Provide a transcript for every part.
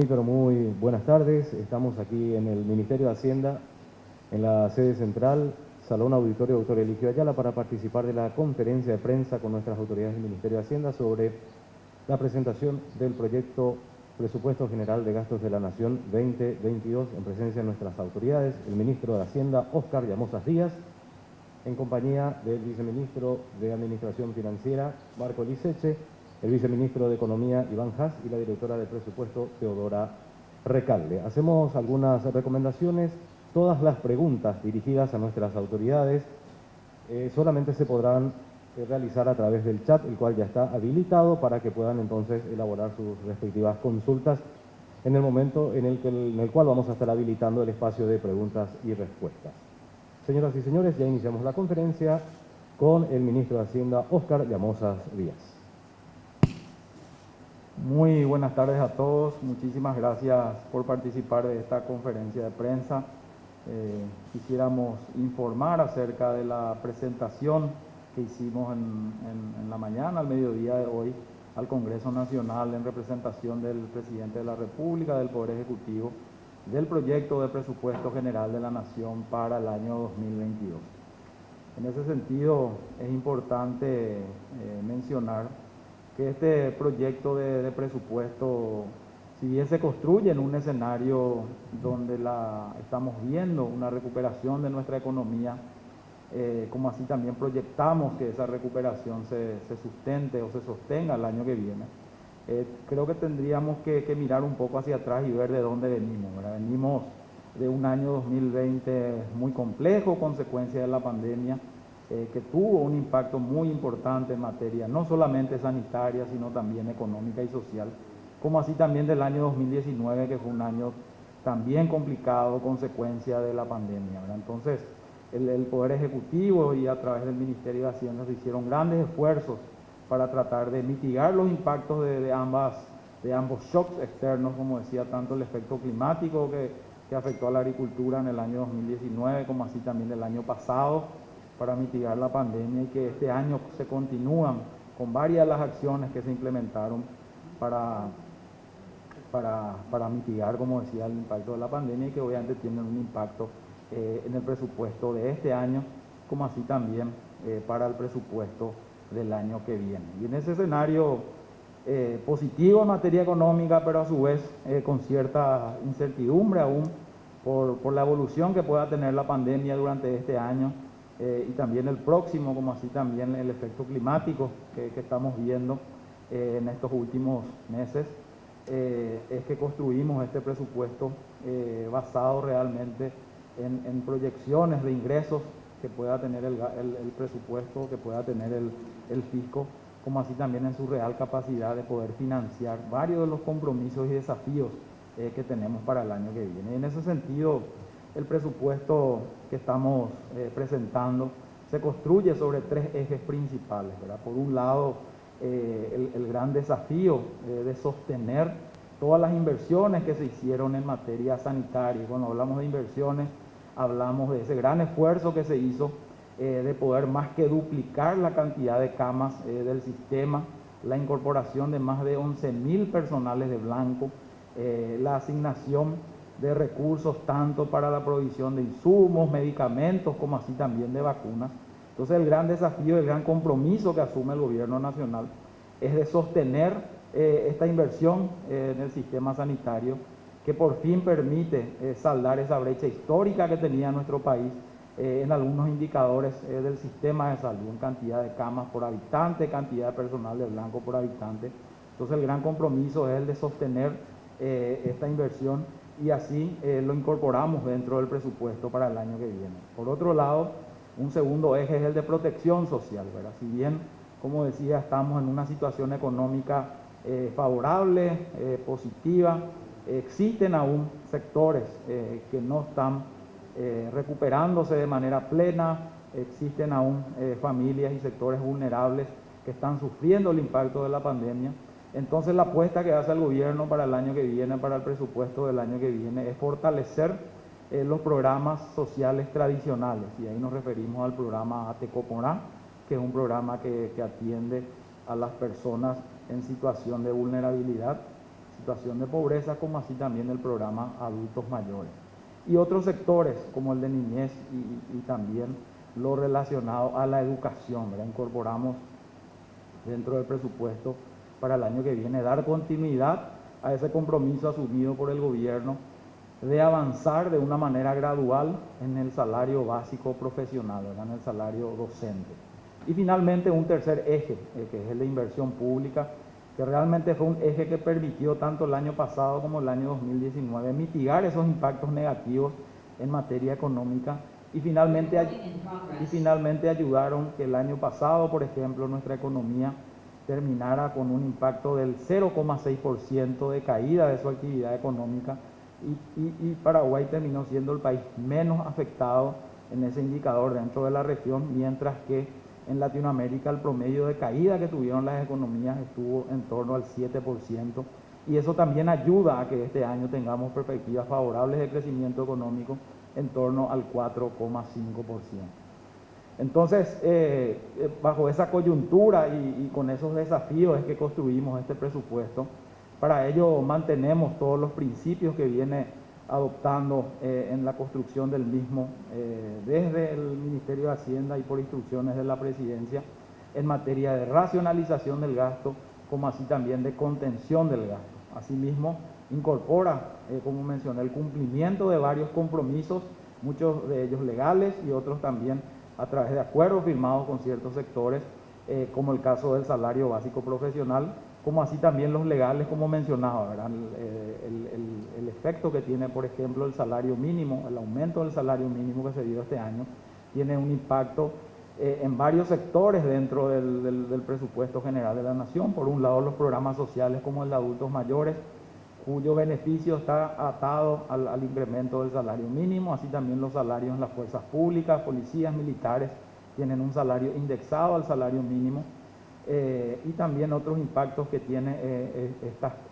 Muy buenas tardes. Estamos aquí en el Ministerio de Hacienda, en la sede central, Salón Auditorio Doctor Eligio Ayala, para participar de la conferencia de prensa con nuestras autoridades del Ministerio de Hacienda sobre la presentación del proyecto Presupuesto General de Gastos de la Nación 2022, en presencia de nuestras autoridades, el Ministro de Hacienda, Óscar Llamosas Díaz, en compañía del Viceministro de Administración Financiera, Marco Liceche, el Viceministro de Economía, Iván Haas, y la Directora de Presupuesto, Teodora Recalde. Hacemos algunas recomendaciones. Todas las preguntas dirigidas a nuestras autoridades solamente se podrán realizar a través del chat, el cual ya está habilitado para que puedan entonces elaborar sus respectivas consultas en el momento en el cual vamos a estar habilitando el espacio de preguntas y respuestas. Señoras y señores, ya iniciamos la conferencia con el Ministro de Hacienda, Óscar Llamosas Díaz. Muy buenas tardes a todos, muchísimas gracias por participar de esta conferencia de prensa. Quisiéramos informar acerca de la presentación que hicimos en la mañana, al mediodía de hoy, al Congreso Nacional en representación del Presidente de la República, del Poder Ejecutivo, del proyecto de presupuesto general de la Nación para el año 2022. En ese sentido, es importante mencionar que este proyecto de presupuesto, si bien se construye en un escenario donde estamos viendo una recuperación de nuestra economía, como así también proyectamos que esa recuperación se sustente o se sostenga el año que viene, creo que tendríamos que mirar un poco hacia atrás y ver de dónde venimos, ¿verdad? Venimos de un año 2020 muy complejo, consecuencia de la pandemia, que tuvo un impacto muy importante en materia no solamente sanitaria, sino también económica y social, como así también del año 2019, que fue un año también complicado, consecuencia de la pandemia, ¿verdad? Entonces, el Poder Ejecutivo y a través del Ministerio de Hacienda se hicieron grandes esfuerzos para tratar de mitigar los impactos de ambos shocks externos, como decía, tanto el efecto climático que afectó a la agricultura en el año 2019, como así también del año pasado, para mitigar la pandemia, y que este año se continúan con varias de las acciones que se implementaron para mitigar, como decía, el impacto de la pandemia, y que obviamente tienen un impacto en el presupuesto de este año, como así también para el presupuesto del año que viene. Y en ese escenario positivo en materia económica, pero a su vez con cierta incertidumbre aún por la evolución que pueda tener la pandemia durante este año y también el próximo, como así también el efecto climático que estamos viendo en estos últimos meses, es que construimos este presupuesto basado realmente en proyecciones de ingresos que pueda tener el presupuesto, que pueda tener el fisco, como así también en su real capacidad de poder financiar varios de los compromisos y desafíos que tenemos para el año que viene. Y en ese sentido, el presupuesto que estamos presentando se construye sobre tres ejes principales, ¿verdad? Por un lado, el gran desafío de sostener todas las inversiones que se hicieron en materia sanitaria. Cuando hablamos de inversiones, hablamos de ese gran esfuerzo que se hizo de poder más que duplicar la cantidad de camas del sistema, la incorporación de más de 11.000 personales de blanco, la asignación de recursos tanto para la provisión de insumos, medicamentos, como así también de vacunas. Entonces el gran desafío, el gran compromiso que asume el gobierno nacional es de sostener esta inversión en el sistema sanitario, que por fin permite saldar esa brecha histórica que tenía nuestro país en algunos indicadores del sistema de salud, en cantidad de camas por habitante, cantidad de personal de blanco por habitante. Entonces el gran compromiso es el de sostener esta inversión, y así lo incorporamos dentro del presupuesto para el año que viene. Por otro lado, un segundo eje es el de protección social, ¿verdad? Si bien, como decía, estamos en una situación económica favorable, positiva, existen aún sectores que no están recuperándose de manera plena, existen aún familias y sectores vulnerables que están sufriendo el impacto de la pandemia. Entonces la apuesta que hace el gobierno para el año que viene, para el presupuesto del año que viene, es fortalecer los programas sociales tradicionales, y ahí nos referimos al programa Atecoporá, que es un programa que atiende a las personas en situación de vulnerabilidad, situación de pobreza, como así también el programa Adultos Mayores. Y otros sectores, como el de niñez y también lo relacionado a la educación, ¿verdad? Incorporamos dentro del presupuesto para el año que viene dar continuidad a ese compromiso asumido por el gobierno de avanzar de una manera gradual en el salario básico profesional, ¿verdad? En el salario docente. Y finalmente un tercer eje, que es el de inversión pública, que realmente fue un eje que permitió tanto el año pasado como el año 2019 mitigar esos impactos negativos en materia económica y finalmente ayudaron que el año pasado, por ejemplo, nuestra economía terminara con un impacto del 0,6% de caída de su actividad económica y Paraguay terminó siendo el país menos afectado en ese indicador dentro de la región, mientras que en Latinoamérica el promedio de caída que tuvieron las economías estuvo en torno al 7%, y eso también ayuda a que este año tengamos perspectivas favorables de crecimiento económico en torno al 4,5%. Entonces, bajo esa coyuntura y con esos desafíos es que construimos este presupuesto. Para ello mantenemos todos los principios que viene adoptando en la construcción del mismo desde el Ministerio de Hacienda y por instrucciones de la Presidencia en materia de racionalización del gasto, como así también de contención del gasto. Asimismo, incorpora, como mencioné, el cumplimiento de varios compromisos, muchos de ellos legales y otros también a través de acuerdos firmados con ciertos sectores, como el caso del salario básico profesional, como así también los legales, como mencionaba, ¿verdad? El efecto que tiene, por ejemplo, el salario mínimo, el aumento del salario mínimo que se dio este año, tiene un impacto en varios sectores dentro del presupuesto general de la Nación. Por un lado, los programas sociales como el de adultos mayores, cuyo beneficio está atado al incremento del salario mínimo, así también los salarios en las fuerzas públicas, policías, militares, tienen un salario indexado al salario mínimo, y también otros impactos que tiene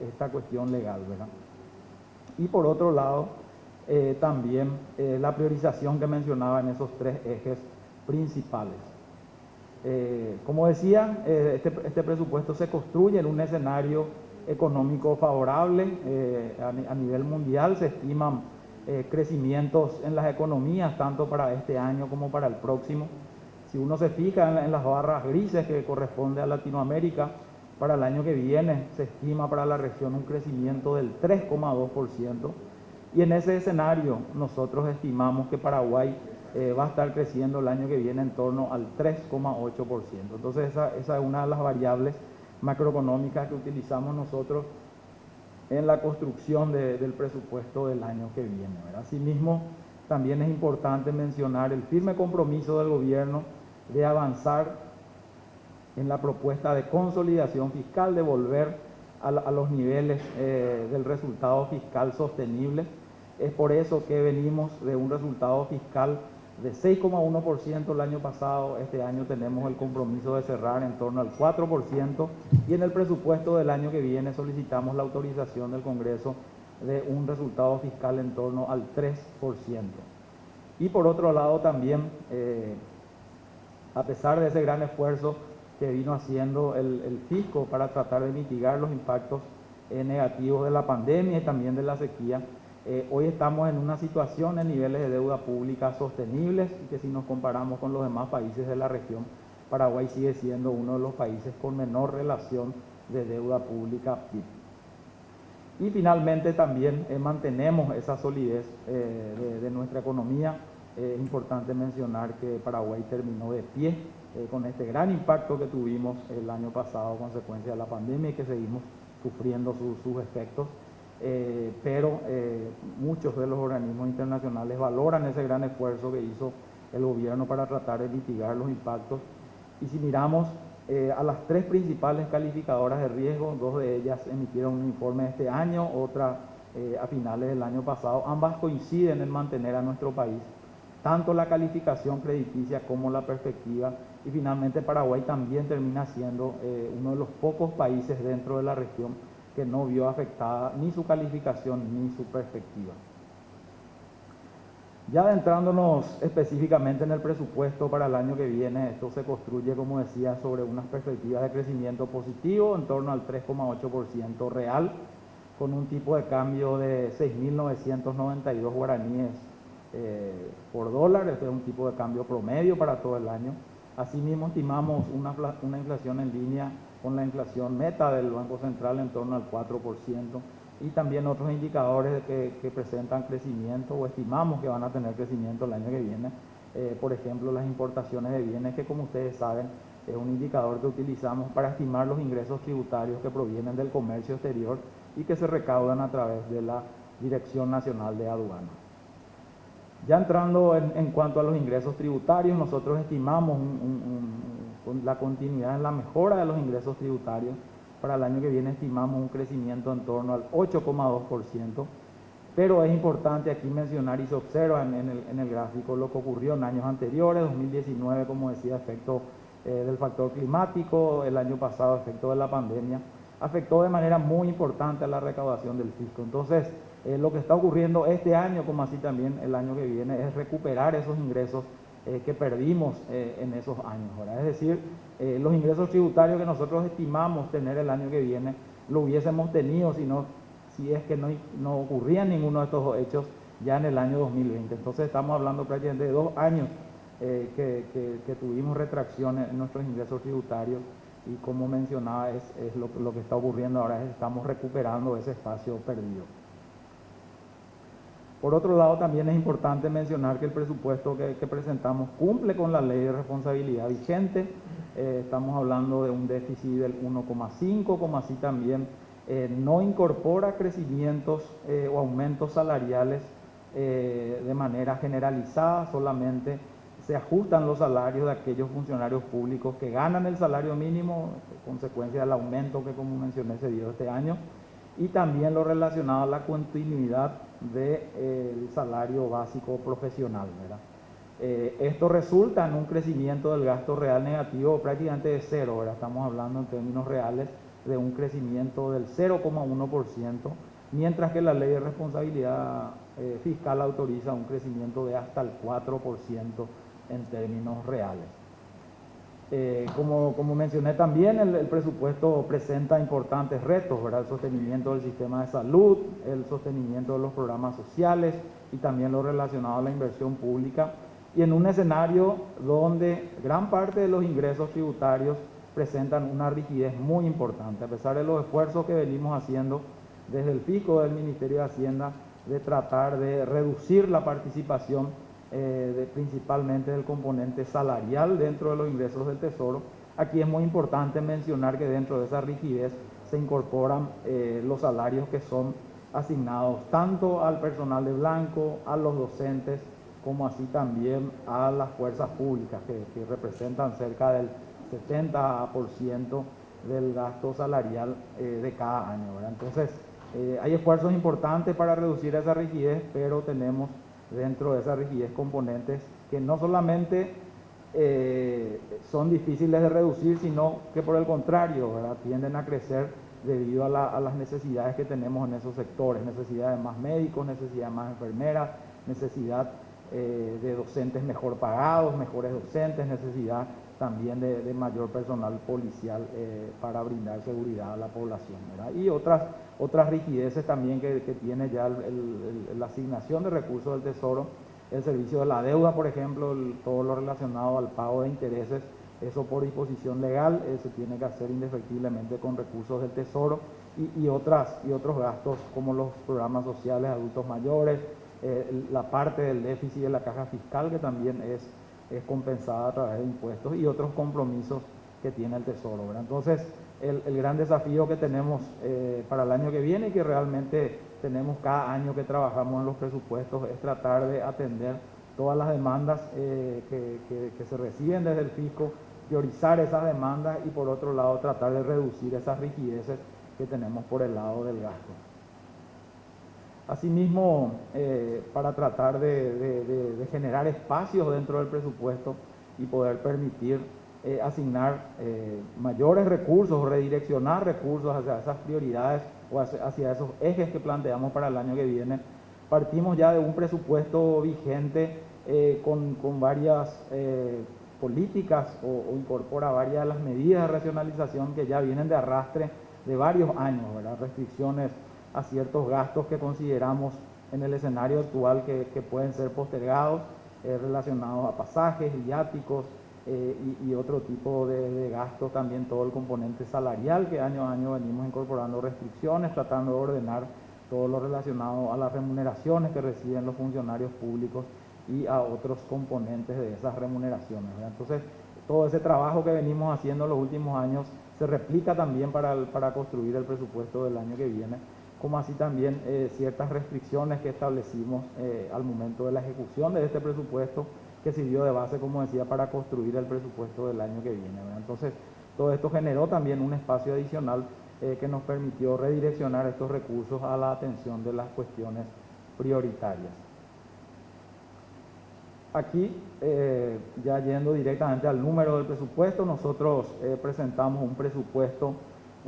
esta cuestión legal, ¿verdad? Y por otro lado, también la priorización que mencionaba en esos tres ejes principales. Como decía, este presupuesto se construye en un escenario económico favorable a nivel mundial. Se estiman crecimientos en las economías tanto para este año como para el próximo. Si uno se fija en las barras grises que corresponde a Latinoamérica, para el año que viene se estima para la región un crecimiento del 3,2%, y en ese escenario nosotros estimamos que Paraguay va a estar creciendo el año que viene en torno al 3,8%. Entonces esa es una de las variables macroeconómicas que utilizamos nosotros en la construcción del presupuesto del año que viene, ¿verdad? Asimismo, también es importante mencionar el firme compromiso del gobierno de avanzar en la propuesta de consolidación fiscal, de volver a los niveles del resultado fiscal sostenible. Es por eso que venimos de un resultado fiscal de 6,1% el año pasado. Este año tenemos el compromiso de cerrar en torno al 4%, y en el presupuesto del año que viene solicitamos la autorización del Congreso de un resultado fiscal en torno al 3%. Y por otro lado también, a pesar de ese gran esfuerzo que vino haciendo el fisco para tratar de mitigar los impactos negativos de la pandemia y también de la sequía, hoy estamos en una situación en niveles de deuda pública sostenibles, y que si nos comparamos con los demás países de la región, Paraguay sigue siendo uno de los países con menor relación de deuda pública PIB. Y finalmente también mantenemos esa solidez de nuestra economía. Es importante mencionar que Paraguay terminó de pie con este gran impacto que tuvimos el año pasado a consecuencia de la pandemia y que seguimos sufriendo sus efectos. Pero muchos de los organismos internacionales valoran ese gran esfuerzo que hizo el gobierno para tratar de mitigar los impactos. Y si miramos a las tres principales calificadoras de riesgo, dos de ellas emitieron un informe este año, otra a finales del año pasado, ambas coinciden en mantener a nuestro país tanto la calificación crediticia como la perspectiva, y finalmente Paraguay también termina siendo uno de los pocos países dentro de la región que no vio afectada ni su calificación ni su perspectiva. Ya adentrándonos específicamente en el presupuesto para el año que viene, esto se construye, como decía, sobre unas perspectivas de crecimiento positivo en torno al 3,8% real, con un tipo de cambio de 6.992 guaraníes por dólar. Este es un tipo de cambio promedio para todo el año. Asimismo, estimamos una inflación en línea con la inflación meta del Banco Central en torno al 4%, y también otros indicadores que presentan crecimiento o estimamos que van a tener crecimiento el año que viene. Por ejemplo, las importaciones de bienes, que como ustedes saben es un indicador que utilizamos para estimar los ingresos tributarios que provienen del comercio exterior y que se recaudan a través de la Dirección Nacional de Aduanas. Ya entrando en cuanto a los ingresos tributarios, nosotros estimamos la continuidad en la mejora de los ingresos tributarios. Para el año que viene estimamos un crecimiento en torno al 8,2%, pero es importante aquí mencionar, y se observa en el gráfico, lo que ocurrió en años anteriores. 2019, como decía, efecto del factor climático; el año pasado, efecto de la pandemia, afectó de manera muy importante a la recaudación del fisco. Entonces, lo que está ocurriendo este año, como así también el año que viene, es recuperar esos ingresos que perdimos en esos años, ¿verdad? Es decir, los ingresos tributarios que nosotros estimamos tener el año que viene, lo hubiésemos tenido si es que no ocurría ninguno de estos hechos ya en el año 2020. Entonces estamos hablando prácticamente de 2 años que tuvimos retracciones en nuestros ingresos tributarios, y como mencionaba, es lo que está ocurriendo ahora, es estamos recuperando ese espacio perdido. Por otro lado, también es importante mencionar que el presupuesto que presentamos cumple con la ley de responsabilidad vigente. Estamos hablando de un déficit del 1,5, como así también no incorpora crecimientos o aumentos salariales de manera generalizada. Solamente se ajustan los salarios de aquellos funcionarios públicos que ganan el salario mínimo, consecuencia del aumento que, como mencioné, se dio este año, y también lo relacionado a la continuidad del salario básico profesional, ¿verdad? Esto resulta en un crecimiento del gasto real negativo prácticamente de cero, ¿verdad? Estamos hablando en términos reales de un crecimiento del 0,1%, mientras que la ley de responsabilidad fiscal autoriza un crecimiento de hasta el 4% en términos reales. Como mencioné también, el presupuesto presenta importantes retos, ¿verdad? El sostenimiento del sistema de salud, el sostenimiento de los programas sociales y también lo relacionado a la inversión pública, y en un escenario donde gran parte de los ingresos tributarios presentan una rigidez muy importante, a pesar de los esfuerzos que venimos haciendo desde el fisco del Ministerio de Hacienda de tratar de reducir la participación principalmente del componente salarial dentro de los ingresos del Tesoro. Aquí es muy importante mencionar que dentro de esa rigidez se incorporan los salarios que son asignados tanto al personal de blanco, a los docentes, como así también a las fuerzas públicas, que representan cerca del 70% del gasto salarial de cada año, ¿verdad? Entonces, hay esfuerzos importantes para reducir esa rigidez, pero tenemos dentro de esa rigidez componentes que no solamente son difíciles de reducir, sino que por el contrario, ¿verdad?, tienden a crecer debido a las necesidades que tenemos en esos sectores: necesidad de más médicos, necesidad de más enfermeras, necesidad de docentes mejor pagados, mejores docentes, necesidad también de mayor personal policial para brindar seguridad a la población, ¿verdad? Y otras rigideces también que tiene ya la asignación de recursos del Tesoro, el servicio de la deuda, por ejemplo, todo lo relacionado al pago de intereses. Eso por disposición legal se tiene que hacer indefectiblemente con recursos del Tesoro, y otros gastos como los programas sociales, adultos mayores, la parte del déficit de la caja fiscal, que también es compensada a través de impuestos, y otros compromisos que tiene el Tesoro, ¿verdad? Entonces, el gran desafío que tenemos para el año que viene, y que realmente tenemos cada año que trabajamos en los presupuestos, es tratar de atender todas las demandas que se reciben desde el fisco, priorizar esas demandas, y por otro lado tratar de reducir esas rigideces que tenemos por el lado del gasto. Asimismo, para tratar de generar espacios dentro del presupuesto y poder permitir asignar mayores recursos, redireccionar recursos hacia esas prioridades o hacia esos ejes que planteamos para el año que viene, partimos ya de un presupuesto vigente con varias políticas o incorpora varias de las medidas de racionalización que ya vienen de arrastre de varios años, ¿verdad? Restricciones a ciertos gastos que consideramos en el escenario actual que pueden ser postergados, relacionados a pasajes, viáticos y otro tipo de gastos, también todo el componente salarial, que año a año venimos incorporando restricciones, tratando de ordenar todo lo relacionado a las remuneraciones que reciben los funcionarios públicos y a otros componentes de esas remuneraciones, ¿verdad? Entonces, todo ese trabajo que venimos haciendo en los últimos años se replica también para construir el presupuesto del año que viene, como así también ciertas restricciones que establecimos al momento de la ejecución de este presupuesto, que sirvió de base, como decía, para construir el presupuesto del año que viene, ¿verdad? Entonces, todo esto generó también un espacio adicional que nos permitió redireccionar estos recursos a la atención de las cuestiones prioritarias. Aquí, ya yendo directamente al número del presupuesto, nosotros presentamos un presupuesto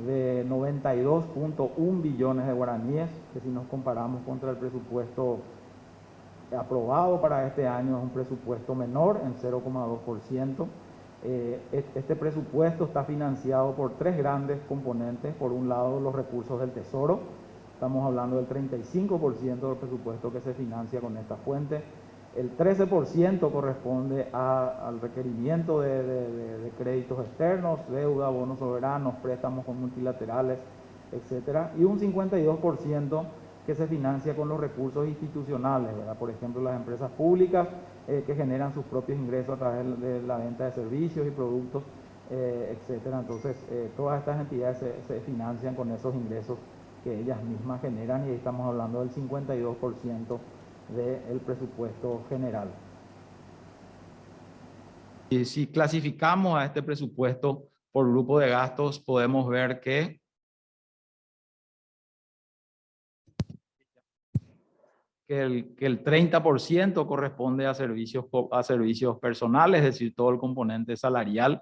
de 92.1 billones de guaraníes, que si nos comparamos contra el presupuesto aprobado para este año es un presupuesto menor en 0,2%. Este presupuesto está financiado por tres grandes componentes. Por un lado, los recursos del Tesoro. Estamos hablando del 35% del presupuesto que se financia con esta fuente. El 13% corresponde al requerimiento de créditos externos, deuda, bonos soberanos, préstamos con multilaterales, etcétera. Y un 52% que se financia con los recursos institucionales, ¿verdad? Por ejemplo, las empresas públicas que generan sus propios ingresos a través de la venta de servicios y productos, etcétera. Entonces, todas estas entidades se financian con esos ingresos que ellas mismas generan, y ahí estamos hablando del 52% del presupuesto general. Y si clasificamos a este presupuesto por grupo de gastos, podemos ver que el 30% corresponde a servicios personales, es decir, todo el componente salarial.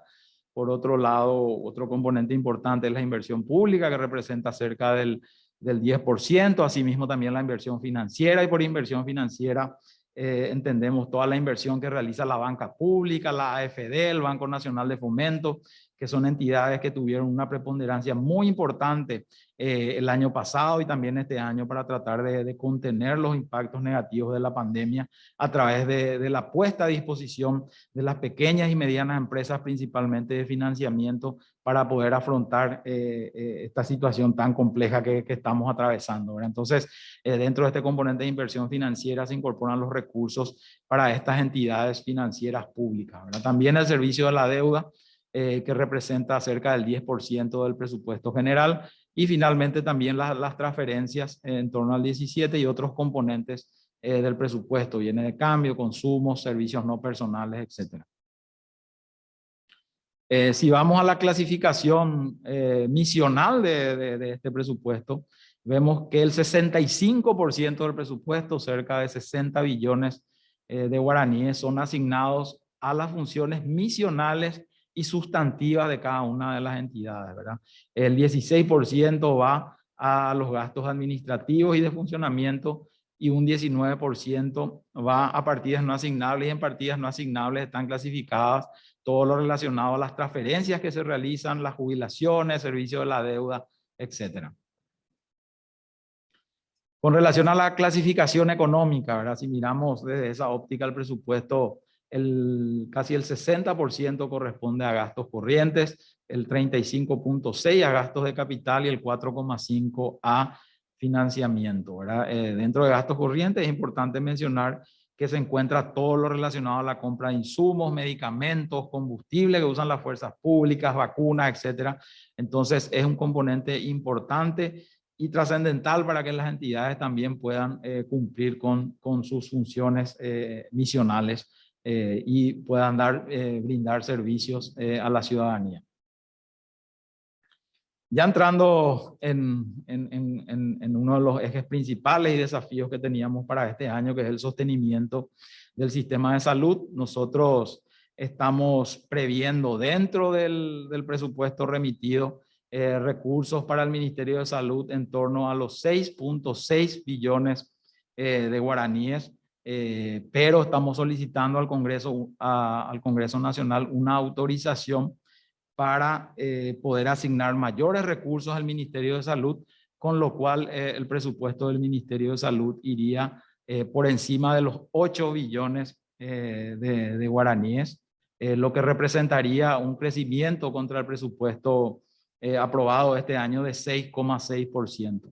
Por otro lado, otro componente importante es la inversión pública, que representa cerca del 10%, asimismo también la inversión financiera, y por inversión financiera entendemos toda la inversión que realiza la banca pública, la AFD, el Banco Nacional de Fomento, que son entidades que tuvieron una preponderancia muy importante el año pasado y también este año, para tratar de contener los impactos negativos de la pandemia a través de la puesta a disposición de las pequeñas y medianas empresas, principalmente de financiamiento, para poder afrontar esta situación tan compleja que estamos atravesando, ¿verdad? Entonces, dentro de este componente de inversión financiera se incorporan los recursos para estas entidades financieras públicas, ¿verdad? También el servicio de la deuda, que representa cerca del 10% del presupuesto general, y finalmente también las transferencias en torno al 17%, y otros componentes del presupuesto, bienes de cambio, consumos, servicios no personales, etc. Si vamos a la clasificación misional de este presupuesto, vemos que el 65% del presupuesto, cerca de 60 billones de guaraníes, son asignados a las funciones misionales y sustantivas de cada una de las entidades, ¿verdad? El 16% va a los gastos administrativos y de funcionamiento, y un 19% va a partidas no asignables, y en partidas no asignables están clasificadas todo lo relacionado a las transferencias que se realizan, las jubilaciones, servicio de la deuda, etcétera. Con relación a la clasificación económica, ¿verdad? Si miramos desde esa óptica el presupuesto, casi el 60% corresponde a gastos corrientes, el 35.6% a gastos de capital y el 4.5% a financiamiento, ¿verdad? Dentro de gastos corrientes es importante mencionar que se encuentra todo lo relacionado a la compra de insumos, medicamentos, combustible que usan las fuerzas públicas, vacunas, etcétera. Entonces es un componente importante y trascendental para que las entidades también puedan cumplir con sus funciones misionales y puedan brindar servicios a la ciudadanía. Ya entrando en uno de los ejes principales y desafíos que teníamos para este año, que es el sostenimiento del sistema de salud, nosotros estamos previendo dentro del presupuesto remitido recursos para el Ministerio de Salud en torno a los 6.6 billones de guaraníes, pero estamos solicitando al Congreso Nacional una autorización para poder asignar mayores recursos al Ministerio de Salud con lo cual el presupuesto del Ministerio de Salud iría por encima de los 8 billones de guaraníes, lo que representaría un crecimiento contra el presupuesto aprobado este año de 6,6%.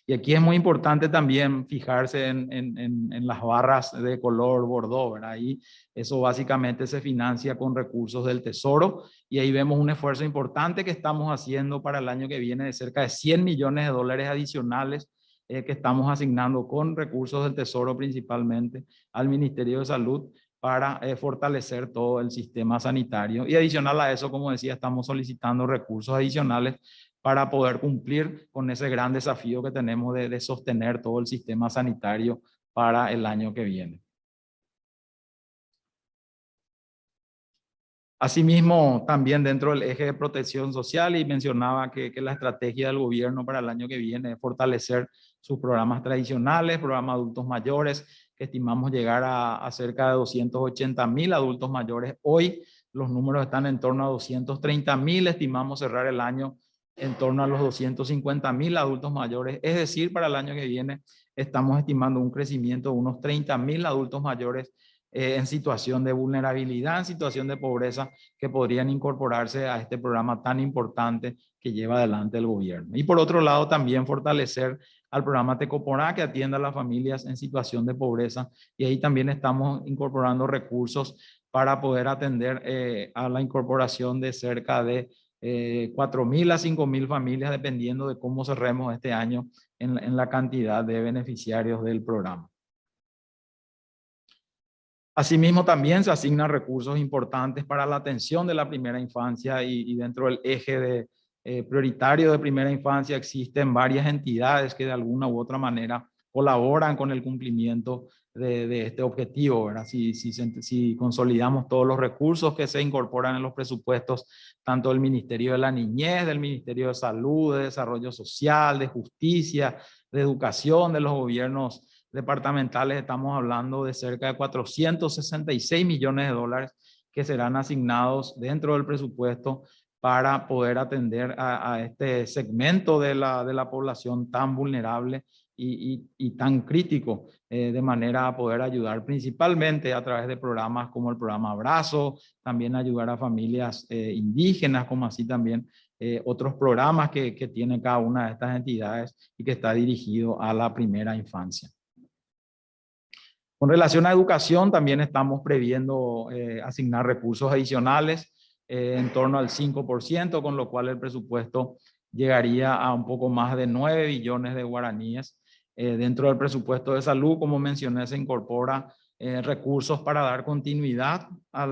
Y aquí es muy importante también fijarse en las barras de color bordó, ¿verdad? Ahí eso básicamente se financia con recursos del Tesoro y ahí vemos un esfuerzo importante que estamos haciendo para el año que viene de cerca de 100 millones de dólares adicionales que estamos asignando con recursos del Tesoro principalmente al Ministerio de Salud para fortalecer todo el sistema sanitario. Y adicional a eso, como decía, estamos solicitando recursos adicionales para poder cumplir con ese gran desafío que tenemos de sostener todo el sistema sanitario para el año que viene. Asimismo, también dentro del eje de protección social, y mencionaba que la estrategia del gobierno para el año que viene es fortalecer sus programas tradicionales, programas de adultos mayores, que estimamos llegar a cerca de 280.000 adultos mayores. Hoy los números están en torno a 230.000, estimamos cerrar el año en torno a los 250.000 adultos mayores, es decir, para el año que viene estamos estimando un crecimiento de unos 30.000 adultos mayores en situación de vulnerabilidad, en situación de pobreza, que podrían incorporarse a este programa tan importante que lleva adelante el gobierno. Y por otro lado, también fortalecer al programa Tecoporá, que atienda a las familias en situación de pobreza, y ahí también estamos incorporando recursos para poder atender a la incorporación de cerca de 4.000 a 5.000 familias, dependiendo de cómo cerremos este año en la cantidad de beneficiarios del programa. Asimismo, también se asignan recursos importantes para la atención de la primera infancia y dentro del eje prioritario de primera infancia existen varias entidades que de alguna u otra manera colaboran con el cumplimiento de este objetivo, ¿verdad? Si consolidamos todos los recursos que se incorporan en los presupuestos, tanto del Ministerio de la Niñez, del Ministerio de Salud, de Desarrollo Social, de Justicia, de Educación, de los gobiernos departamentales, estamos hablando de cerca de 466 millones de dólares que serán asignados dentro del presupuesto para poder atender a este segmento de la población tan vulnerable y tan crítico, de manera a poder ayudar principalmente a través de programas como el programa Abrazo, también ayudar a familias indígenas, como así también otros programas que tiene cada una de estas entidades y que está dirigido a la primera infancia. Con relación a educación, también estamos previendo asignar recursos adicionales en torno al 5%, con lo cual el presupuesto llegaría a un poco más de 9 billones de guaraníes. Dentro del presupuesto de salud, como mencioné, se incorpora recursos para dar continuidad a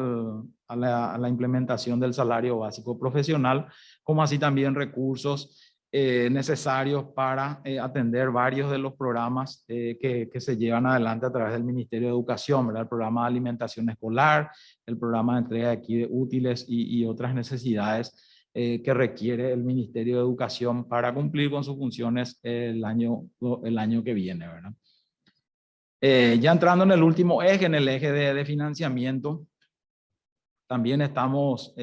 la implementación del salario básico profesional, como así también recursos necesarios para atender varios de los programas que se llevan adelante a través del Ministerio de Educación, ¿verdad? El programa de alimentación escolar, el programa de entrega de aquí de útiles y otras necesidades que requiere el Ministerio de Educación para cumplir con sus funciones el año que viene, ¿verdad? Ya entrando en el último eje, en el eje de financiamiento, también estamos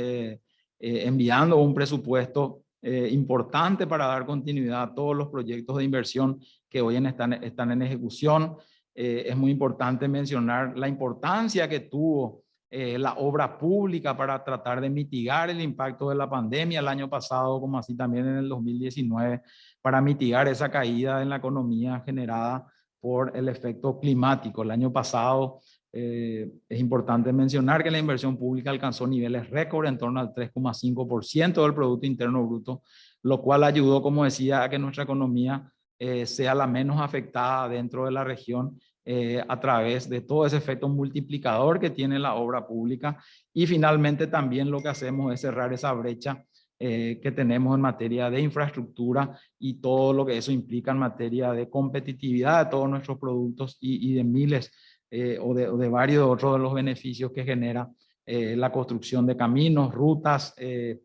enviando un presupuesto importante para dar continuidad a todos los proyectos de inversión que hoy están en ejecución. Es muy importante mencionar la importancia que tuvo la obra pública para tratar de mitigar el impacto de la pandemia el año pasado, como así también en el 2019, para mitigar esa caída en la economía generada por el efecto climático. El año pasado es importante mencionar que la inversión pública alcanzó niveles récord en torno al 3,5% del Producto Interno Bruto, lo cual ayudó, como decía, a que nuestra economía sea la menos afectada dentro de la región a través de todo ese efecto multiplicador que tiene la obra pública. Y finalmente también lo que hacemos es cerrar esa brecha que tenemos en materia de infraestructura y todo lo que eso implica en materia de competitividad de todos nuestros productos y de miles o de varios otros de los beneficios que genera la construcción de caminos, rutas,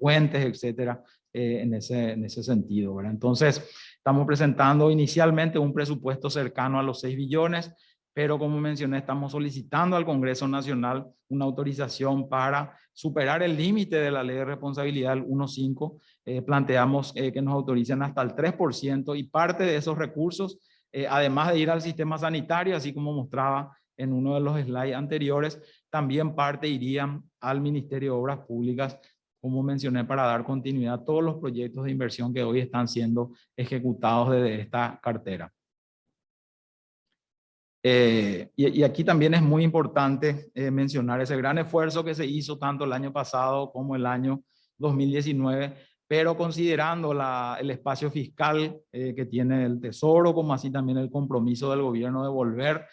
puentes, etcétera, en ese sentido, ¿verdad? Entonces, estamos presentando inicialmente un presupuesto cercano a los 6 billones, pero como mencioné, estamos solicitando al Congreso Nacional una autorización para superar el límite de la ley de responsabilidad del 1.5. Planteamos que nos autoricen hasta el 3% y parte de esos recursos, además de ir al sistema sanitario, así como mostraba en uno de los slides anteriores, también parte irían al Ministerio de Obras Públicas, como mencioné, para dar continuidad a todos los proyectos de inversión que hoy están siendo ejecutados desde esta cartera. Y aquí también es muy importante mencionar ese gran esfuerzo que se hizo tanto el año pasado como el año 2019, pero considerando el espacio fiscal que tiene el Tesoro, como así también el compromiso del gobierno de volver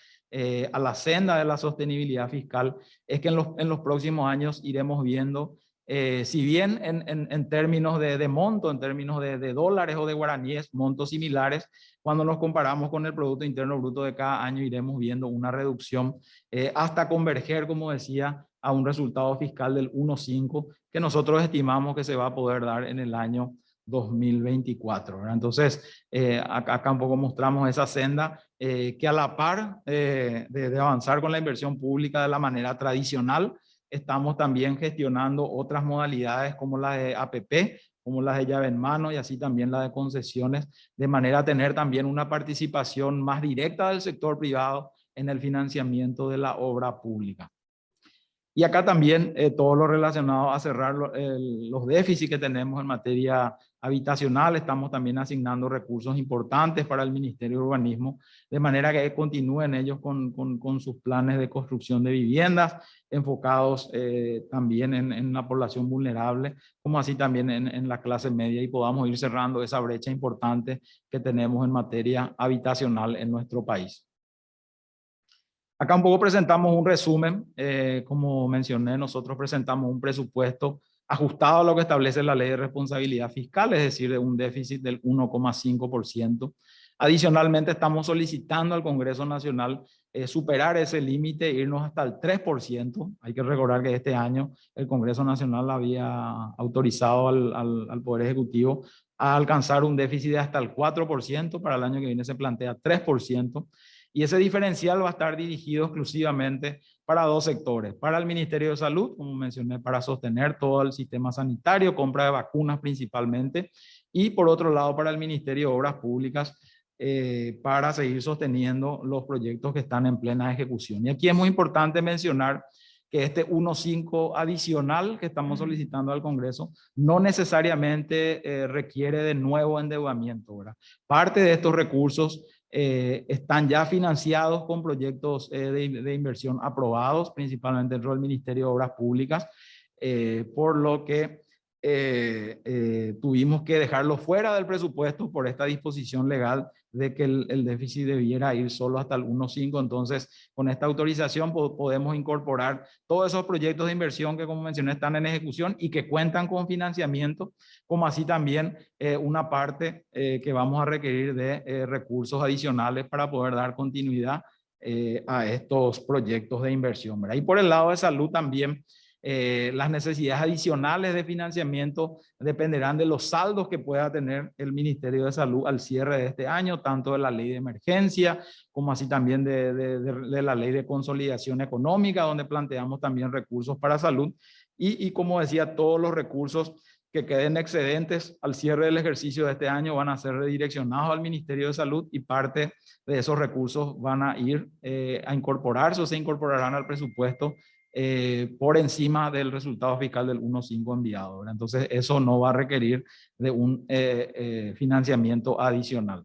a la senda de la sostenibilidad fiscal, es que en los próximos años iremos viendo, si bien en términos de monto, en términos de dólares o de guaraníes, montos similares, cuando nos comparamos con el Producto Interno Bruto de cada año, iremos viendo una reducción hasta converger, como decía, a un resultado fiscal del 1.5 que nosotros estimamos que se va a poder dar en el año 2024. ¿Verdad? Entonces, acá un poco mostramos esa senda que a la par de avanzar con la inversión pública de la manera tradicional, estamos también gestionando otras modalidades como la de APP, como las de llave en mano y así también la de concesiones, de manera a tener también una participación más directa del sector privado en el financiamiento de la obra pública. Y acá también todo lo relacionado a cerrar los déficits que tenemos en materia habitacional. Estamos también asignando recursos importantes para el Ministerio de Urbanismo, de manera que continúen ellos con sus planes de construcción de viviendas, enfocados también en la población vulnerable, como así también en la clase media, y podamos ir cerrando esa brecha importante que tenemos en materia habitacional en nuestro país. Acá un poco presentamos un resumen. Como mencioné, nosotros presentamos un presupuesto ajustado a lo que establece la Ley de Responsabilidad Fiscal, es decir, de un déficit del 1,5%. Adicionalmente, estamos solicitando al Congreso Nacional superar ese límite e irnos hasta el 3%. Hay que recordar que este año el Congreso Nacional había autorizado al Poder Ejecutivo a alcanzar un déficit de hasta el 4%. Para el año que viene se plantea 3%. Y ese diferencial va a estar dirigido exclusivamente para dos sectores. Para el Ministerio de Salud, como mencioné, para sostener todo el sistema sanitario, compra de vacunas principalmente. Y por otro lado, para el Ministerio de Obras Públicas, para seguir sosteniendo los proyectos que están en plena ejecución. Y aquí es muy importante mencionar que este 1.5 adicional que estamos solicitando al Congreso no necesariamente requiere de nuevo endeudamiento, ¿verdad? Parte de estos recursos están ya financiados con proyectos de inversión aprobados, principalmente dentro del Ministerio de Obras Públicas, por lo que tuvimos que dejarlo fuera del presupuesto por esta disposición legal de que el déficit debiera ir solo hasta el 1.5. Entonces, con esta autorización podemos incorporar todos esos proyectos de inversión que, como mencioné, están en ejecución y que cuentan con financiamiento, como así también una parte que vamos a requerir de recursos adicionales para poder dar continuidad a estos proyectos de inversión, ¿verdad? Y por el lado de salud también, las necesidades adicionales de financiamiento dependerán de los saldos que pueda tener el Ministerio de Salud al cierre de este año, tanto de la ley de emergencia como así también de la ley de consolidación económica, donde planteamos también recursos para salud y como decía, todos los recursos que queden excedentes al cierre del ejercicio de este año van a ser redireccionados al Ministerio de Salud y parte de esos recursos van a ir a incorporarse o se incorporarán al presupuesto por encima del resultado fiscal del 1.5 enviado, ¿verdad? Entonces, eso no va a requerir de un financiamiento adicional.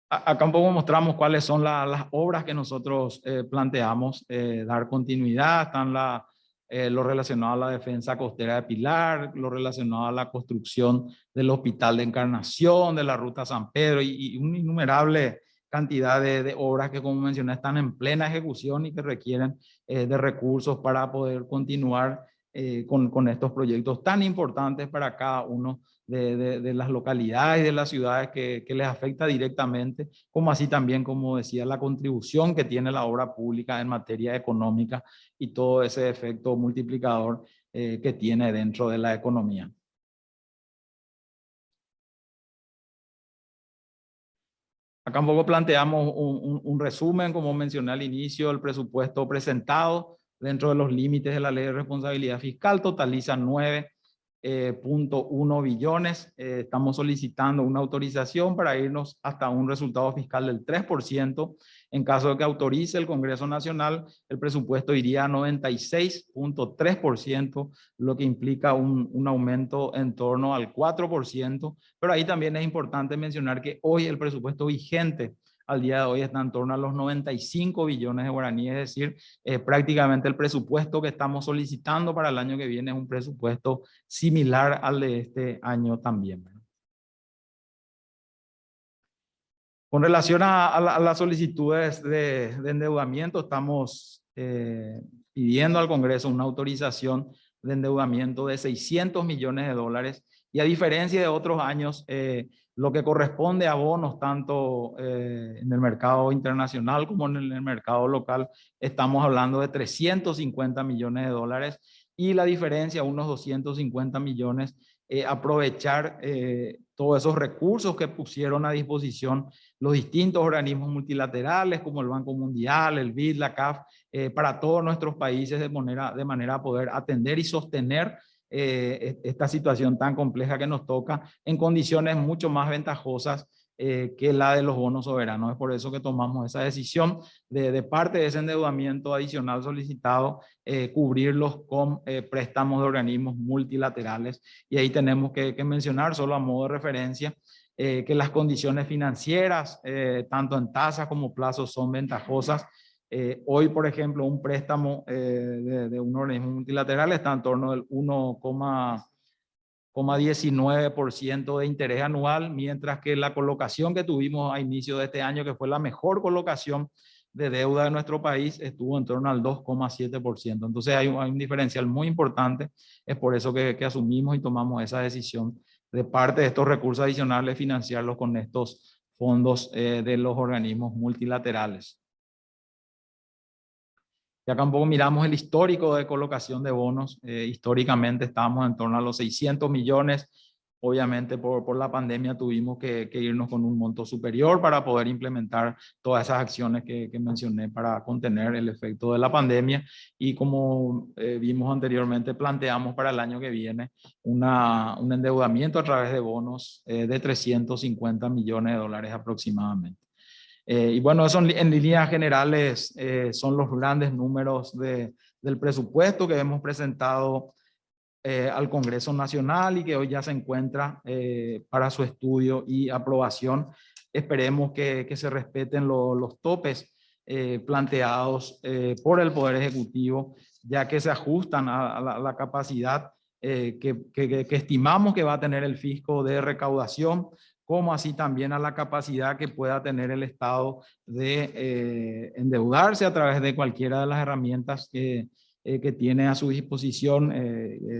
Acá un poco mostramos cuáles son las obras que nosotros planteamos dar continuidad. Están lo relacionado a la defensa costera de Pilar, lo relacionado a la construcción del Hospital de Encarnación, de la Ruta San Pedro y una innumerable cantidad de obras que, como mencioné, están en plena ejecución y que requieren de recursos para poder continuar con estos proyectos tan importantes para cada uno de las localidades y de las ciudades que les afecta directamente, como así también, como decía, la contribución que tiene la obra pública en materia económica y todo ese efecto multiplicador que tiene dentro de la economía. Acá un poco planteamos un resumen, como mencioné al inicio, el presupuesto presentado dentro de los límites de la Ley de Responsabilidad Fiscal totaliza 9.1 billones. Estamos solicitando una autorización para irnos hasta un resultado fiscal del 3%. En caso de que autorice el Congreso Nacional, el presupuesto iría a 96.3%, lo que implica un aumento en torno al 4%. Pero ahí también es importante mencionar que hoy el presupuesto vigente al día de hoy está en torno a los 95 billones de guaraníes, es decir, prácticamente el presupuesto que estamos solicitando para el año que viene es un presupuesto similar al de este año también. Con relación a las solicitudes de endeudamiento, estamos pidiendo al Congreso una autorización de endeudamiento de 600 millones de dólares y a diferencia de otros años, lo que corresponde a bonos tanto en el mercado internacional como en el mercado local, estamos hablando de 350 millones de dólares y la diferencia, unos 250 millones, aprovechar todos esos recursos que pusieron a disposición los distintos organismos multilaterales como el Banco Mundial, el BID, la CAF, para todos nuestros países de manera a poder atender y sostener esta situación tan compleja que nos toca en condiciones mucho más ventajosas que la de los bonos soberanos. Es por eso que tomamos esa decisión de parte de ese endeudamiento adicional solicitado, cubrirlos con préstamos de organismos multilaterales. Y ahí tenemos que mencionar, solo a modo de referencia, que las condiciones financieras, tanto en tasas como plazos, son ventajosas. Hoy, por ejemplo, un préstamo de un organismo multilateral está en torno del 1,19% de interés anual, mientras que la colocación que tuvimos a inicio de este año, que fue la mejor colocación de deuda de nuestro país, estuvo en torno al 2,7%. Entonces hay un diferencial muy importante. Es por eso que asumimos y tomamos esa decisión de parte de estos recursos adicionales, financiarlos con estos fondos de los organismos multilaterales. Y acá un poco miramos el histórico de colocación de bonos. Históricamente estábamos en torno a los 600 millones. Obviamente por la pandemia tuvimos que irnos con un monto superior para poder implementar todas esas acciones que mencioné para contener el efecto de la pandemia. Y como vimos anteriormente, planteamos para el año que viene un endeudamiento a través de bonos de 350 millones de dólares aproximadamente. Y bueno, eso en líneas generales son los grandes números del presupuesto que hemos presentado al Congreso Nacional y que hoy ya se encuentra para su estudio y aprobación. Esperemos que se respeten los topes planteados por el Poder Ejecutivo, ya que se ajustan a la capacidad que estimamos que va a tener el fisco de recaudación, como así también a la capacidad que pueda tener el Estado de endeudarse a través de cualquiera de las herramientas que tiene a su disposición.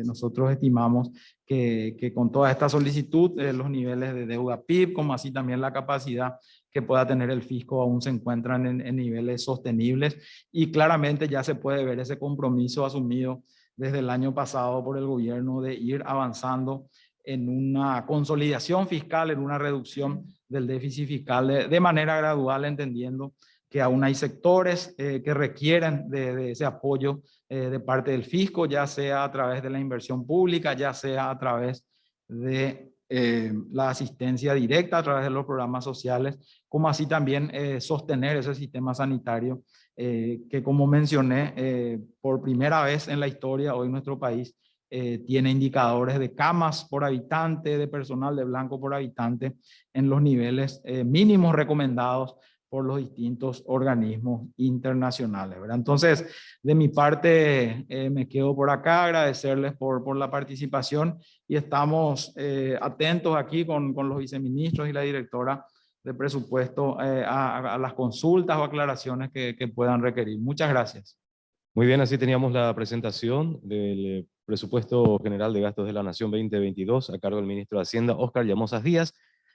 Nosotros estimamos que con toda esta solicitud, los niveles de deuda PIB, como así también la capacidad que pueda tener el fisco, aún se encuentran en niveles sostenibles y claramente ya se puede ver ese compromiso asumido desde el año pasado por el gobierno de ir avanzando en una consolidación fiscal, en una reducción del déficit fiscal de manera gradual, entendiendo que aún hay sectores que requieren de ese apoyo de parte del fisco, ya sea a través de la inversión pública, ya sea a través de la asistencia directa, a través de los programas sociales, como así también sostener ese sistema sanitario que, como mencioné, por primera vez en la historia, hoy nuestro país tiene indicadores de camas por habitante, de personal de blanco por habitante en los niveles mínimos recomendados por los distintos organismos internacionales, ¿verdad? Entonces, de mi parte, me quedo por acá, agradecerles por la participación y estamos atentos aquí con los viceministros y la directora de presupuesto a las consultas o aclaraciones que puedan requerir. Muchas gracias. Muy bien, así teníamos la presentación del Presupuesto General de Gastos de la Nación 2022 a cargo del ministro de Hacienda, Óscar Llamosas Díaz.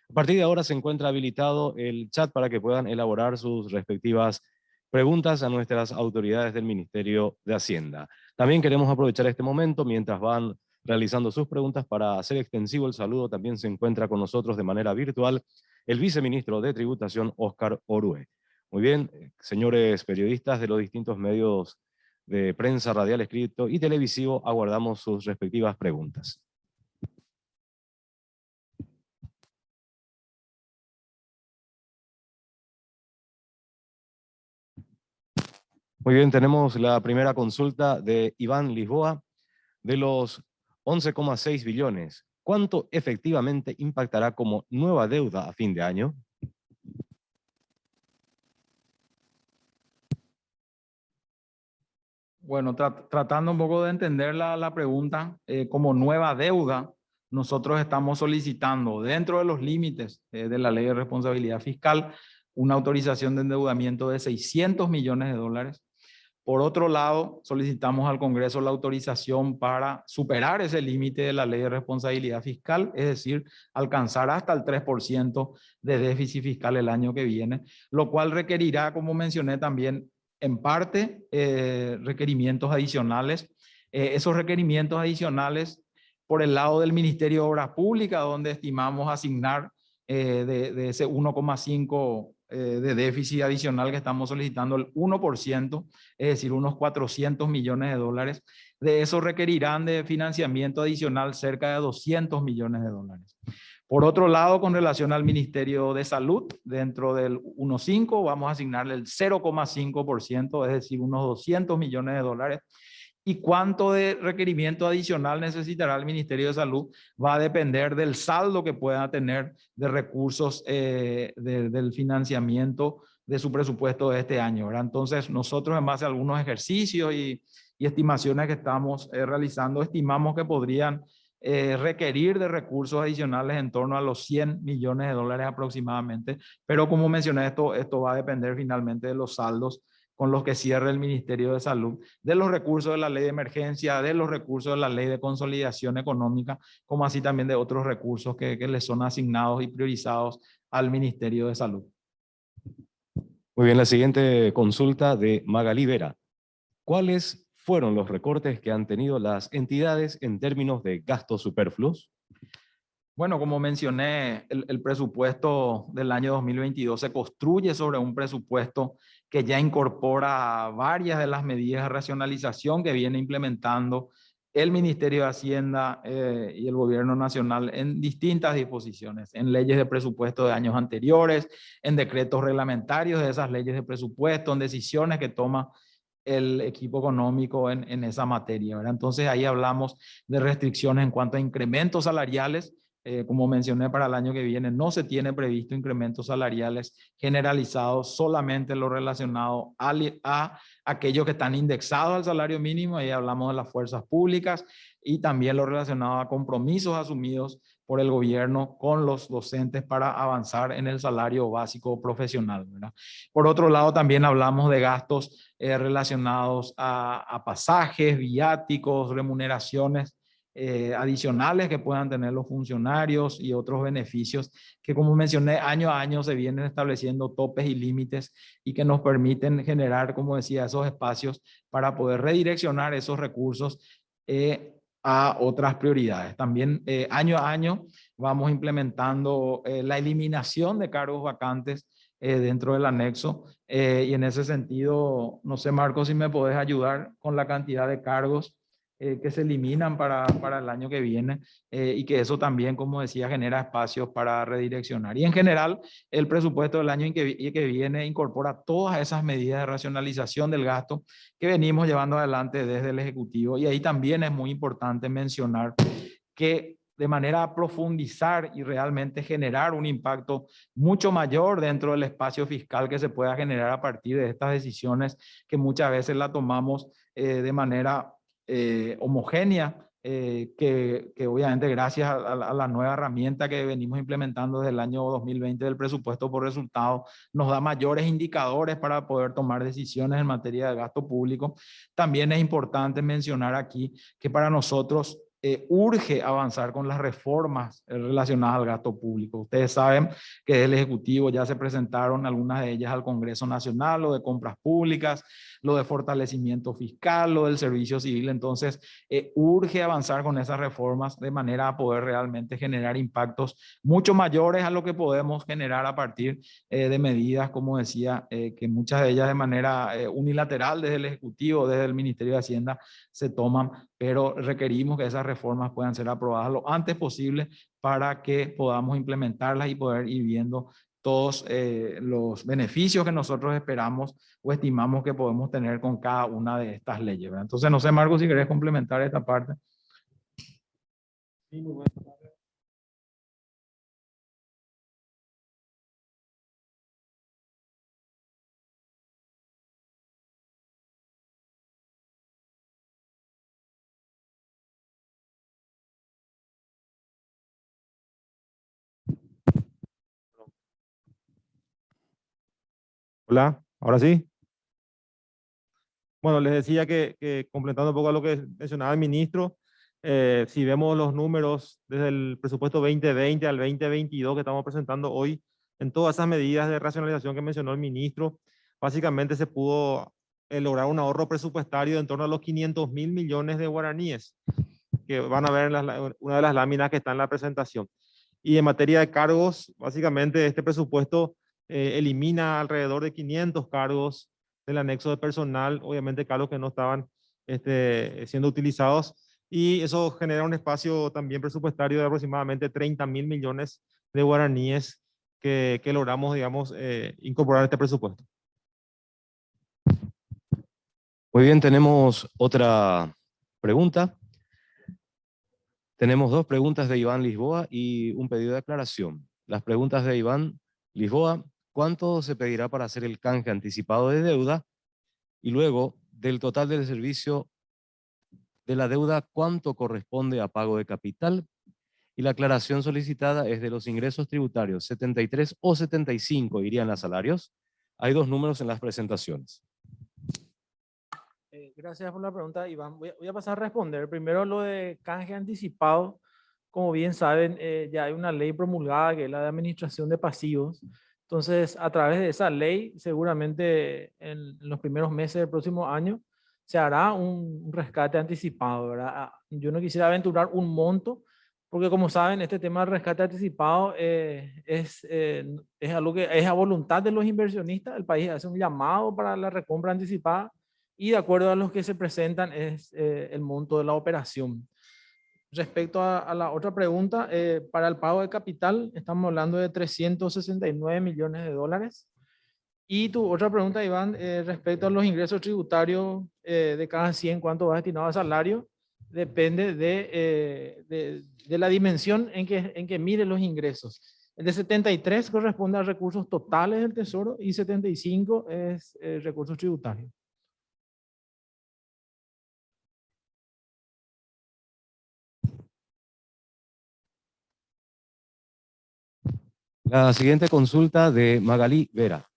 A partir de ahora se encuentra habilitado el chat para que puedan elaborar sus respectivas preguntas a nuestras autoridades del Ministerio de Hacienda. También queremos aprovechar este momento mientras van realizando sus preguntas. Para hacer extensivo el saludo, también se encuentra con nosotros de manera virtual el viceministro de Tributación, Óscar Orue. Muy bien, señores periodistas de los distintos medios de prensa, radial, escrito y televisivo, aguardamos sus respectivas preguntas. Muy bien, tenemos la primera consulta de Iván Lisboa. De los 11,6 billones, ¿cuánto efectivamente impactará como nueva deuda a fin de año? Bueno, tratando un poco de entender la pregunta, como nueva deuda, nosotros estamos solicitando dentro de los límites de la Ley de Responsabilidad Fiscal una autorización de endeudamiento de 600 millones de dólares. Por otro lado, solicitamos al Congreso la autorización para superar ese límite de la Ley de Responsabilidad Fiscal, es decir, alcanzar hasta el 3% de déficit fiscal el año que viene, lo cual requerirá, como mencioné también, en parte, requerimientos adicionales. Esos requerimientos adicionales por el lado del Ministerio de Obras Públicas, donde estimamos asignar de ese 1,5 de déficit adicional que estamos solicitando, el 1%, es decir, unos 400 millones de dólares. De eso requerirán de financiamiento adicional cerca de 200 millones de dólares. Por otro lado, con relación al Ministerio de Salud, dentro del 1,5 vamos a asignarle el 0,5%, es decir, unos 200 millones de dólares. ¿Y cuánto de requerimiento adicional necesitará el Ministerio de Salud? Va a depender del saldo que pueda tener de recursos del financiamiento de su presupuesto de este año, ¿verdad? Entonces, nosotros en base a algunos ejercicios y estimaciones que estamos realizando, estimamos que podrían requerir de recursos adicionales en torno a los 100 millones de dólares aproximadamente, pero como mencioné, esto va a depender finalmente de los saldos con los que cierre el Ministerio de Salud, de los recursos de la ley de emergencia, de los recursos de la ley de consolidación económica, como así también de otros recursos que les son asignados y priorizados al Ministerio de Salud. Muy bien, la siguiente consulta de Magali Vera. ¿Cuáles fueron los recortes que han tenido las entidades en términos de gastos superfluos? Bueno, como mencioné, el presupuesto del año 2022 se construye sobre un presupuesto que ya incorpora varias de las medidas de racionalización que viene implementando el Ministerio de Hacienda y el Gobierno Nacional en distintas disposiciones, en leyes de presupuesto de años anteriores, en decretos reglamentarios de esas leyes de presupuesto, en decisiones que toma el equipo económico en esa materia, ¿verdad? Entonces ahí hablamos de restricciones en cuanto a incrementos salariales. Como mencioné, para el año que viene no se tiene previsto incrementos salariales generalizados, solamente lo relacionado a aquellos que están indexados al salario mínimo. Ahí hablamos de las fuerzas públicas y también lo relacionado a compromisos asumidos por el gobierno con los docentes para avanzar en el salario básico profesional, ¿verdad? Por otro lado, también hablamos de gastos relacionados a pasajes, viáticos, remuneraciones adicionales que puedan tener los funcionarios y otros beneficios que, como mencioné, año a año se vienen estableciendo topes y límites y que nos permiten generar, como decía, esos espacios para poder redireccionar esos recursos a otras prioridades. También año a año vamos implementando la eliminación de cargos vacantes dentro del anexo y en ese sentido, no sé, Marco, si me podés ayudar con la cantidad de cargos que se eliminan para el año que viene y que eso también, como decía, genera espacios para redireccionar. Y en general, el presupuesto del año que viene incorpora todas esas medidas de racionalización del gasto que venimos llevando adelante desde el Ejecutivo. Y ahí también es muy importante mencionar que de manera a profundizar y realmente generar un impacto mucho mayor dentro del espacio fiscal que se pueda generar a partir de estas decisiones que muchas veces la tomamos de manera homogénea, que obviamente gracias a la nueva herramienta que venimos implementando desde el año 2020 del presupuesto por resultado, nos da mayores indicadores para poder tomar decisiones en materia de gasto público. También es importante mencionar aquí que para nosotros urge avanzar con las reformas relacionadas al gasto público. Ustedes saben que desde el Ejecutivo ya se presentaron algunas de ellas al Congreso Nacional, lo de compras públicas, lo de fortalecimiento fiscal, lo del servicio civil. Entonces, urge avanzar con esas reformas de manera a poder realmente generar impactos mucho mayores a lo que podemos generar a partir de medidas, como decía, que muchas de ellas de manera unilateral desde el Ejecutivo, desde el Ministerio de Hacienda se toman, pero requerimos que esas reformas puedan ser aprobadas lo antes posible para que podamos implementarlas y poder ir viendo todos los beneficios que nosotros esperamos o estimamos que podemos tener con cada una de estas leyes, ¿verdad? Entonces, no sé, Marco, si querés complementar esta parte. Sí, muy bueno. Hola, ahora sí. Bueno, les decía que completando un poco a lo que mencionaba el ministro, si vemos los números desde el presupuesto 2020 al 2022 que estamos presentando hoy, en todas esas medidas de racionalización que mencionó el ministro, básicamente se pudo lograr un ahorro presupuestario de en torno a los 500.000 millones de guaraníes, que van a ver en una de las láminas que está en la presentación. Y en materia de cargos, básicamente este presupuesto elimina alrededor de 500 cargos del anexo de personal, obviamente cargos que no estaban siendo utilizados, y eso genera un espacio también presupuestario de aproximadamente 30.000 millones de guaraníes que logramos, digamos, incorporar a este presupuesto. Muy bien, tenemos otra pregunta. Tenemos dos preguntas de Iván Lisboa y un pedido de aclaración. Las preguntas de Iván Lisboa: ¿cuánto se pedirá para hacer el canje anticipado de deuda? Y luego, del total del servicio de la deuda, ¿cuánto corresponde a pago de capital? Y la aclaración solicitada es de los ingresos tributarios, 73 o 75 irían a salarios. Hay dos números en las presentaciones. Gracias por la pregunta, Iván. Voy a pasar a responder. Primero lo de canje anticipado. Como bien saben, ya hay una ley promulgada que es la de administración de pasivos. Entonces, a través de esa ley, seguramente en los primeros meses del próximo año se hará un rescate anticipado, ¿verdad? Yo no quisiera aventurar un monto, porque como saben, este tema del rescate anticipado es algo que es a voluntad de los inversionistas. El país hace un llamado para la recompra anticipada y de acuerdo a los que se presentan es el monto de la operación. Respecto a la otra pregunta, para el pago de capital estamos hablando de 369 millones de dólares. Y tu otra pregunta, Iván, respecto a los ingresos tributarios de cada 100, ¿cuánto va destinado a salario? Depende de la dimensión en que mire los ingresos. El de 73 corresponde a recursos totales del Tesoro y 75 es recursos tributarios. La siguiente consulta de Magalí Vera: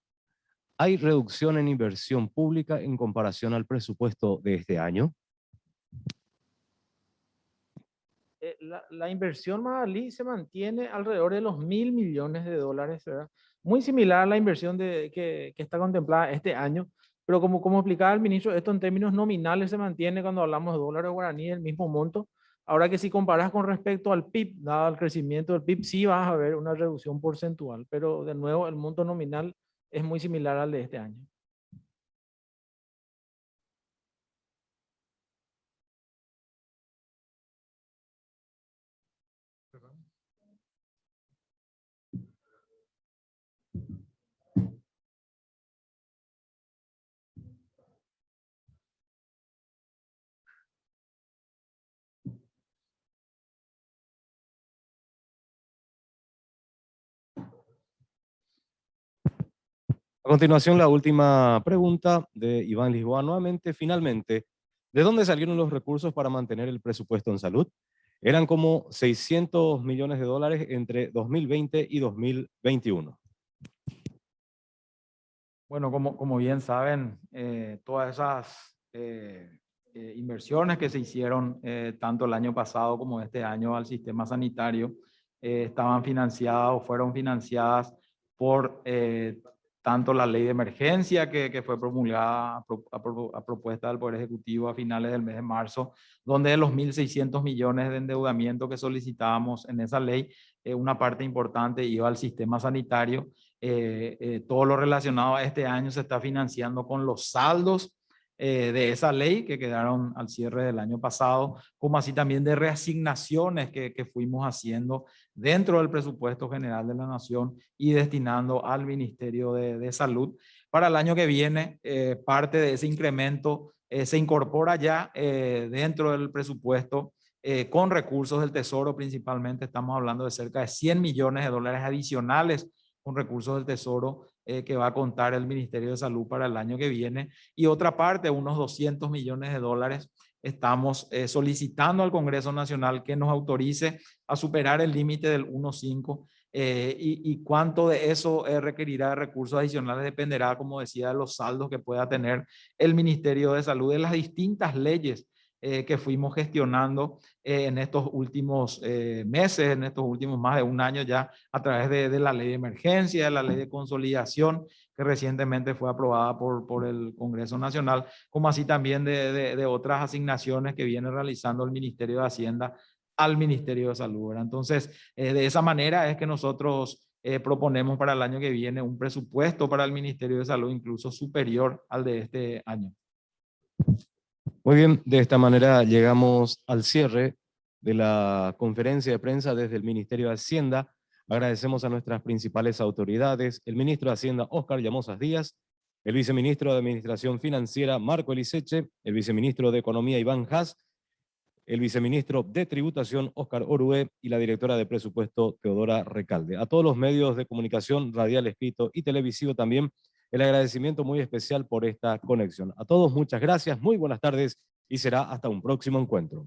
¿hay reducción en inversión pública en comparación al presupuesto de este año? La inversión Magalí se mantiene alrededor de los 1.000 millones de dólares, ¿verdad? Muy similar a la inversión que está contemplada este año, pero como explicaba el ministro, esto en términos nominales se mantiene cuando hablamos de dólares guaraníes, el mismo monto. Ahora que si comparas con respecto al PIB, dado el crecimiento del PIB, sí vas a ver una reducción porcentual, pero de nuevo el monto nominal es muy similar al de este año. A continuación, la última pregunta de Iván Lisboa nuevamente. Finalmente, ¿de dónde salieron los recursos para mantener el presupuesto en salud? Eran como 600 millones de dólares entre 2020 y 2021. Bueno, como bien saben, todas esas inversiones que se hicieron tanto el año pasado como este año al sistema sanitario estaban financiadas o fueron financiadas por tanto la ley de emergencia que fue promulgada a propuesta del Poder Ejecutivo a finales del mes de marzo, donde de los 1.600 millones de endeudamiento que solicitábamos en esa ley, una parte importante iba al sistema sanitario. Todo lo relacionado a este año se está financiando con los saldos de esa ley que quedaron al cierre del año pasado, como así también de reasignaciones que fuimos haciendo dentro del presupuesto general de la Nación y destinando al Ministerio de Salud. Para el año que viene, parte de ese incremento se incorpora ya dentro del presupuesto con recursos del Tesoro. Principalmente estamos hablando de cerca de 100 millones de dólares adicionales con recursos del Tesoro que va a contar el Ministerio de Salud para el año que viene, y otra parte, unos 200 millones de dólares, estamos solicitando al Congreso Nacional que nos autorice a superar el límite del 1.5 y cuánto de eso requerirá de recursos adicionales dependerá, como decía, de los saldos que pueda tener el Ministerio de Salud, de las distintas leyes que fuimos gestionando en estos últimos meses, en estos últimos más de un año ya, a través de la ley de emergencia, de la ley de consolidación, que recientemente fue aprobada por el Congreso Nacional, como así también de otras asignaciones que viene realizando el Ministerio de Hacienda al Ministerio de Salud, ¿verdad? Entonces, de esa manera es que nosotros proponemos para el año que viene un presupuesto para el Ministerio de Salud incluso superior al de este año. Muy bien, de esta manera llegamos al cierre de la conferencia de prensa desde el Ministerio de Hacienda. Agradecemos a nuestras principales autoridades, el ministro de Hacienda, Óscar Llamosas Díaz, el viceministro de Administración Financiera, Marco Eliseche, el viceministro de Economía, Iván Haas, el viceministro de Tributación, Óscar Orué, y la directora de Presupuesto, Teodora Recalde. A todos los medios de comunicación, radial, escrito y televisivo también, el agradecimiento muy especial por esta conexión. A todos muchas gracias, muy buenas tardes y será hasta un próximo encuentro.